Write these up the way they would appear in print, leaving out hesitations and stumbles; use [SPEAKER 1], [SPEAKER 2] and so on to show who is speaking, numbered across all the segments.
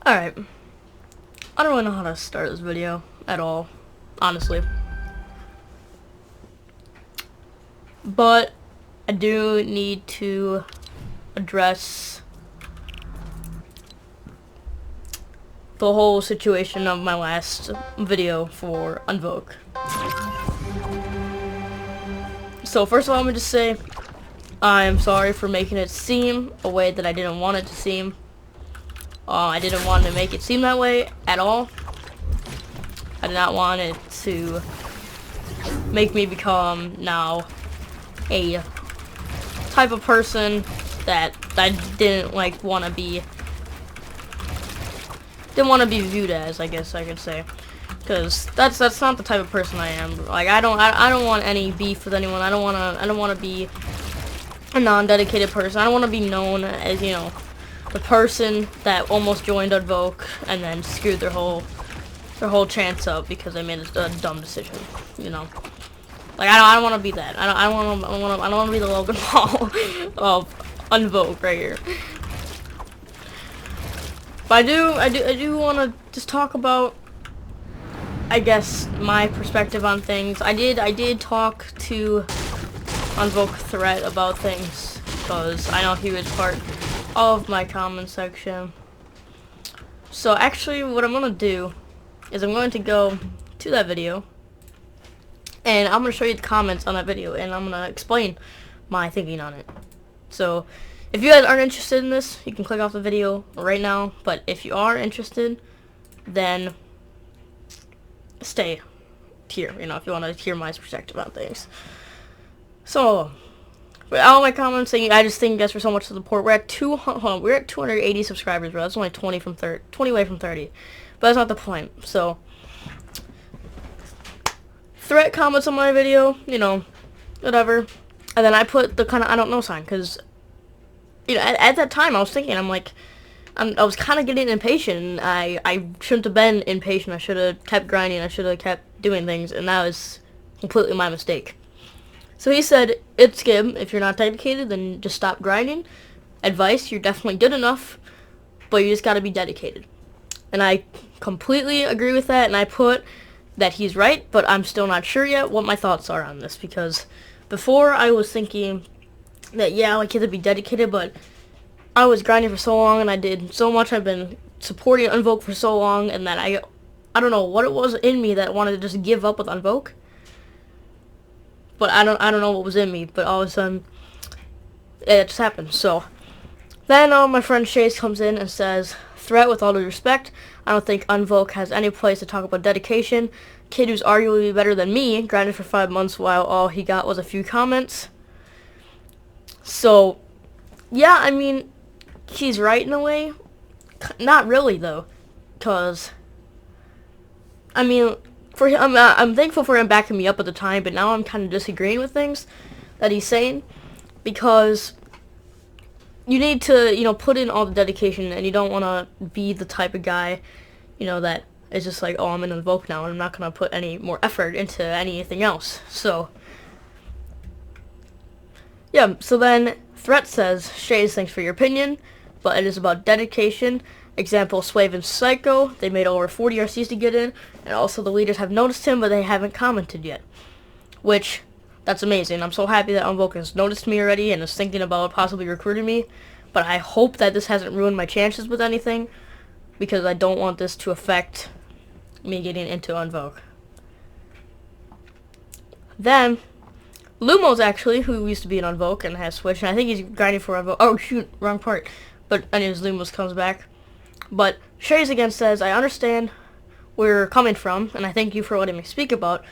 [SPEAKER 1] Alright, I don't really know how to start this video at all, honestly. But I do need to address the whole situation of my last video for Unvoke. So first of all, I'm going to just say I'm sorry for making it seem a way that I didn't want it to seem. I didn't want to make it seem that way at all. I did not want it to make me become now a type of person that I didn't want to be viewed as, I guess I could say, because that's not the type of person I am. Like I don't want any beef with anyone. I don't want to be a non-dedicated person. I don't want to be known as, you know, the person that almost joined Unvoke and then screwed their whole chance up because they made a dumb decision. You know, like I don't want to be that. I don't want to be the Logan Paul of Unvoke right here. But I do want to just talk about, I guess, my perspective on things. I did talk to Unvoke Threat about things because I know he was part of my comment section. So actually what I'm going to do is I'm going to go to that video and I'm going to show you the comments on that video and I'm going to explain my thinking on it. So if you guys aren't interested in this, you can click off the video right now, but if you are interested, then stay here, you know, if you want to hear my perspective on things. So with all my comments saying, I just thank you guys for so much support. We're at 280 subscribers, bro. That's only 20 away from 30. But that's not the point. So Threat comments on my video, you know, whatever. And then I put the kind of I don't know sign, because, you know, at that time I was thinking, I'm like, I was kind of getting impatient. I shouldn't have been impatient. I should have kept grinding. I should have kept doing things, and that was completely my mistake. So he said, it's Gib, if you're not dedicated, then just stop grinding. Advice, you're definitely good enough, but you just gotta be dedicated. And I completely agree with that, and I put that he's right, but I'm still not sure yet what my thoughts are on this, because before I was thinking that, yeah, like, you have to be dedicated, but I was grinding for so long, and I did so much. I've been supporting Unvoke for so long, and that I don't know what it was in me that wanted to just give up with Unvoke. But I don't know what was in me, but all of a sudden it just happened. So then my friend Chase comes in and says, Threat, with all due respect, I don't think Unvoke has any place to talk about dedication. Kid who's arguably better than me grinded for 5 months while all he got was a few comments. So yeah, I mean, he's right in a way. Not really though, because I mean, for him, I'm thankful for him backing me up at the time, but now I'm kind of disagreeing with things that he's saying, because you need to, you know, put in all the dedication, and you don't want to be the type of guy, you know, that is just like, oh, I'm in Unvoke now, and I'm not going to put any more effort into anything else. So yeah, so then Threat says, Shays, thanks for your opinion, but it is about dedication. Example, Swave and Psycho, they made over 40 RCs to get in, and also the leaders have noticed him, but they haven't commented yet. Which, that's amazing. I'm so happy that Unvoke has noticed me already and is thinking about possibly recruiting me, but I hope that this hasn't ruined my chances with anything, because I don't want this to affect me getting into Unvoke. Then Lumos, actually, who used to be in Unvoke and has switched, and I think he's grinding for Unvoke. Oh shoot, wrong part. But anyways, Lumos comes back. But Shays again says, I understand where you're coming from, and I thank you for letting me speak about,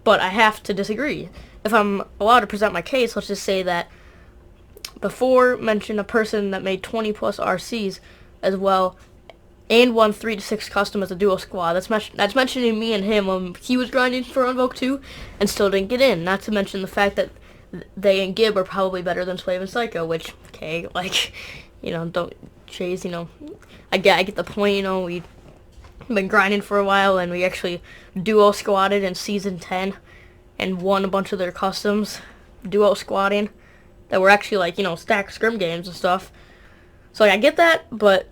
[SPEAKER 1] but I have to disagree. If I'm allowed to present my case, let's just say that before mentioned a person that made 20 plus RCs as well, and won 3 to 6 custom as a duo squad. That's mentioning me and him when he was grinding for Unvoke 2 and still didn't get in. Not to mention the fact that they and Gib are probably better than Swave and Psycho, which, okay, like, you know, don't chase, you know, I get the point, you know, we've been grinding for a while, and we actually duo squatted in Season 10 and won a bunch of their customs, duo squatting, that were actually, like, you know, stacked scrim games and stuff. So, like, I get that, but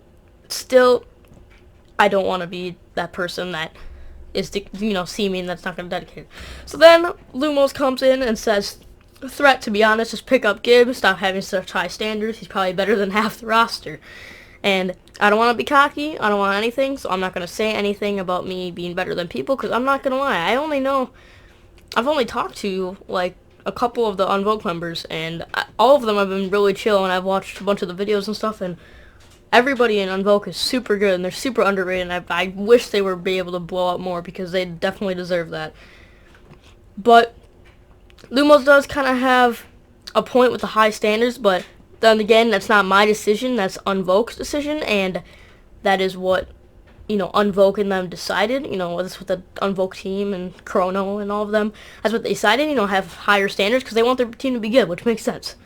[SPEAKER 1] still, I don't want to be that person that is, see me and that's not going to dedicate. So then Lumos comes in and says, threat, to be honest, just pick up Gibbs, stop having such high standards. He's probably better than half the roster. And I don't want to be cocky. I don't want anything, so I'm not going to say anything about me being better than people, because I'm not going to lie. I've only talked to, like, a couple of the Unvoke members, and all of them have been really chill, and I've watched a bunch of the videos and stuff, and everybody in Unvoke is super good, and they're super underrated, and I wish they would be able to blow up more, because they definitely deserve that. But Lumos does kind of have a point with the high standards, but then again, that's not my decision, that's Unvoke's decision, and that is what, Unvoke and them decided. That's what the Unvoke team and Chrono and all of them, that's what they decided, have higher standards, because they want their team to be good, which makes sense.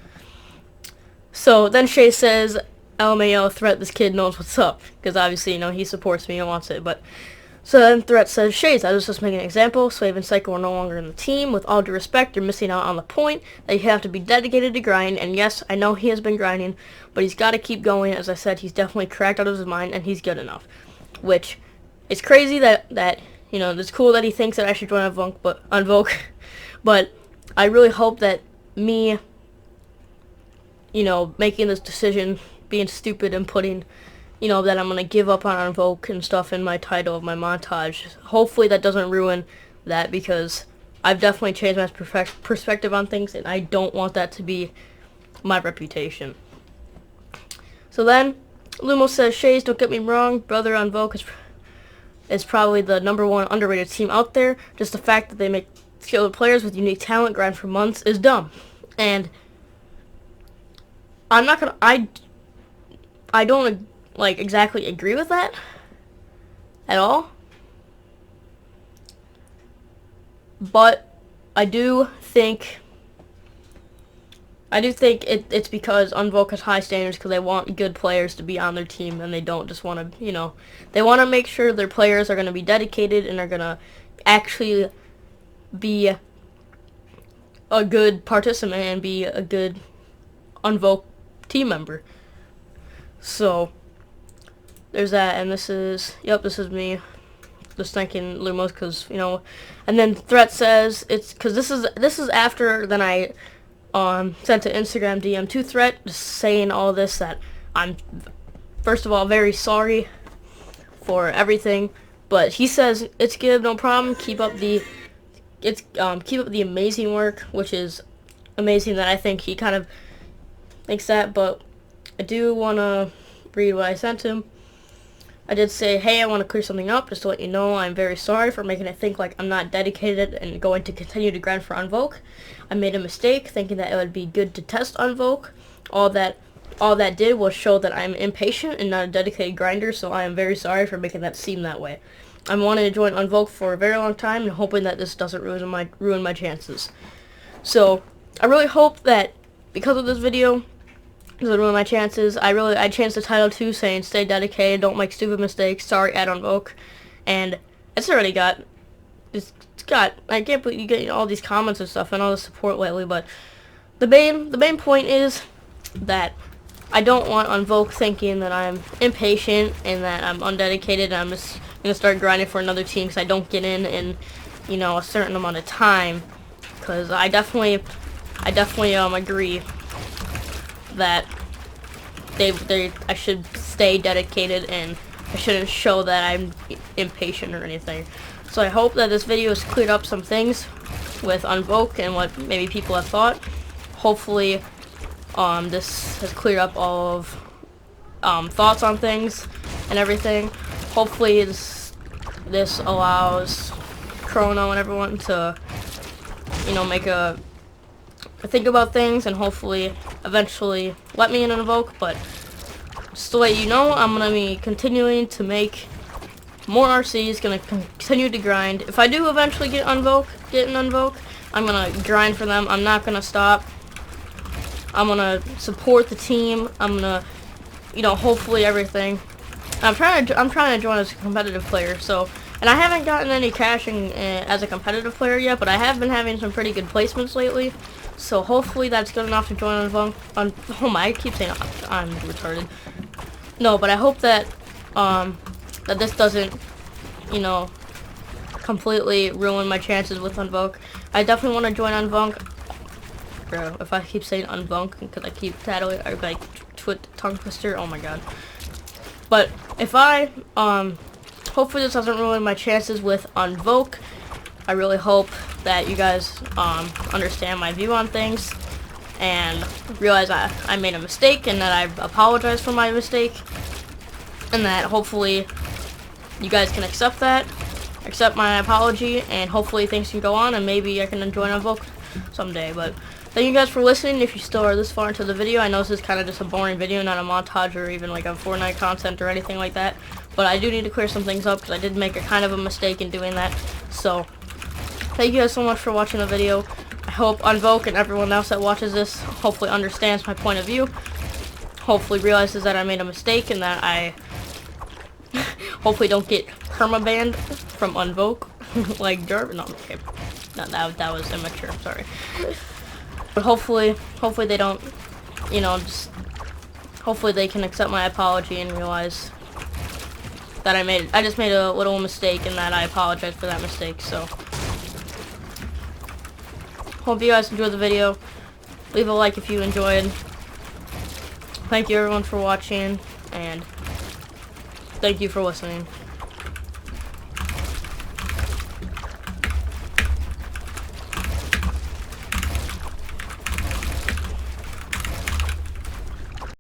[SPEAKER 1] So then Shay says, LMAO, Threat, this kid knows what's up, because obviously, he supports me and wants it, but so then Threat says, Shays, I was just making an example. Slave and Psycho are no longer in the team. With all due respect, you're missing out on the point that you have to be dedicated to grind. And yes, I know he has been grinding, but he's got to keep going. As I said, he's definitely cracked out of his mind, and he's good enough. Which is crazy that it's cool that he thinks that I should join Unvoke, but I really hope that me, making this decision, being stupid and putting that I'm going to give up on Unvoke and stuff in my title of my montage. Hopefully that doesn't ruin that, because I've definitely changed my perspective on things, and I don't want that to be my reputation. So then, Lumos says, Shays, don't get me wrong, brother, Unvoke is probably the #1 underrated team out there. Just the fact that they make skilled players with unique talent grind for months is dumb. And I'm not going to... I don't exactly agree with that at all, but I do think it's because Unvoke has high standards, because they want good players to be on their team, and they don't just want to, they want to make sure their players are going to be dedicated and are going to actually be a good participant and be a good Unvoke team member. So there's that, and this is me just thanking Lumos, because and then Threat says, it's because this is after then I sent an Instagram DM to Threat just saying all this, that I'm first of all very sorry for everything, but he says it's good, no problem, keep up the amazing work, which is amazing that I think he kind of thinks that. But I do want to read what I sent him. I did say, hey, I want to clear something up, just to let you know I'm very sorry for making it think like I'm not dedicated and going to continue to grind for Unvoke. I made a mistake thinking that it would be good to test Unvoke. All that did was show that I'm impatient and not a dedicated grinder, so I am very sorry for making that seem that way. I'm wanting to join Unvoke for a very long time and hoping that this doesn't ruin my chances. So I really hope that because of this video, doesn't ruin my chances. I changed the title too, saying stay dedicated, don't make stupid mistakes, sorry at Unvoke. And I can't believe you get all these comments and stuff and all the support lately, but the main point is that I don't want Unvoke thinking that I'm impatient and that I'm undedicated and I'm just gonna start grinding for another team because I don't get in a certain amount of time. Because I definitely agree that I should stay dedicated and I shouldn't show that I'm impatient or anything. So I hope that this video has cleared up some things with Unvoke and what maybe people have thought. Hopefully this has cleared up all of thoughts on things and everything. Hopefully this allows Chrono and everyone to think about things and hopefully eventually let me in Unvoke. But just to let you know, I'm going to be continuing to make more RCs, going to continue to grind. If I do eventually get in Unvoke, I'm going to grind for them. I'm not going to stop. I'm going to support the team. I'm going to, hopefully everything. I'm trying to join as a competitive player, so, and I haven't gotten any cashing as a competitive player yet, but I have been having some pretty good placements lately. So hopefully that's good enough to join Unvoke. I keep saying I'm retarded. No, but I hope that that this doesn't, you know, completely ruin my chances with Unvoke. I definitely want to join Unvoke. Bro, if I keep saying Unvoke, because I keep tattling, or like tongue twister, oh my god. But if I, hopefully this doesn't ruin my chances with Unvoke. I really hope that you guys, understand my view on things and realize I made a mistake and that I apologize for my mistake, and that hopefully you guys can accept my apology, and hopefully things can go on and maybe I can join Unvoke someday. But thank you guys for listening. If you still are this far into the video, I know this is kind of just a boring video, not a montage or even like a Fortnite content or anything like that, but I do need to clear some things up because I did make a kind of a mistake in doing that. So thank you guys so much for watching the video. I hope Unvoke and everyone else that watches this hopefully understands my point of view, hopefully realizes that I made a mistake, and that I hopefully don't get perma-banned from Unvoke like Jarvis. No, okay. No, that was immature, sorry. But hopefully they don't, you know, just hopefully they can accept my apology and realize that I just made a little mistake, and that I apologize for that mistake. So hope you guys enjoyed the video. Leave a like if you enjoyed. Thank you everyone for watching, and thank you for listening.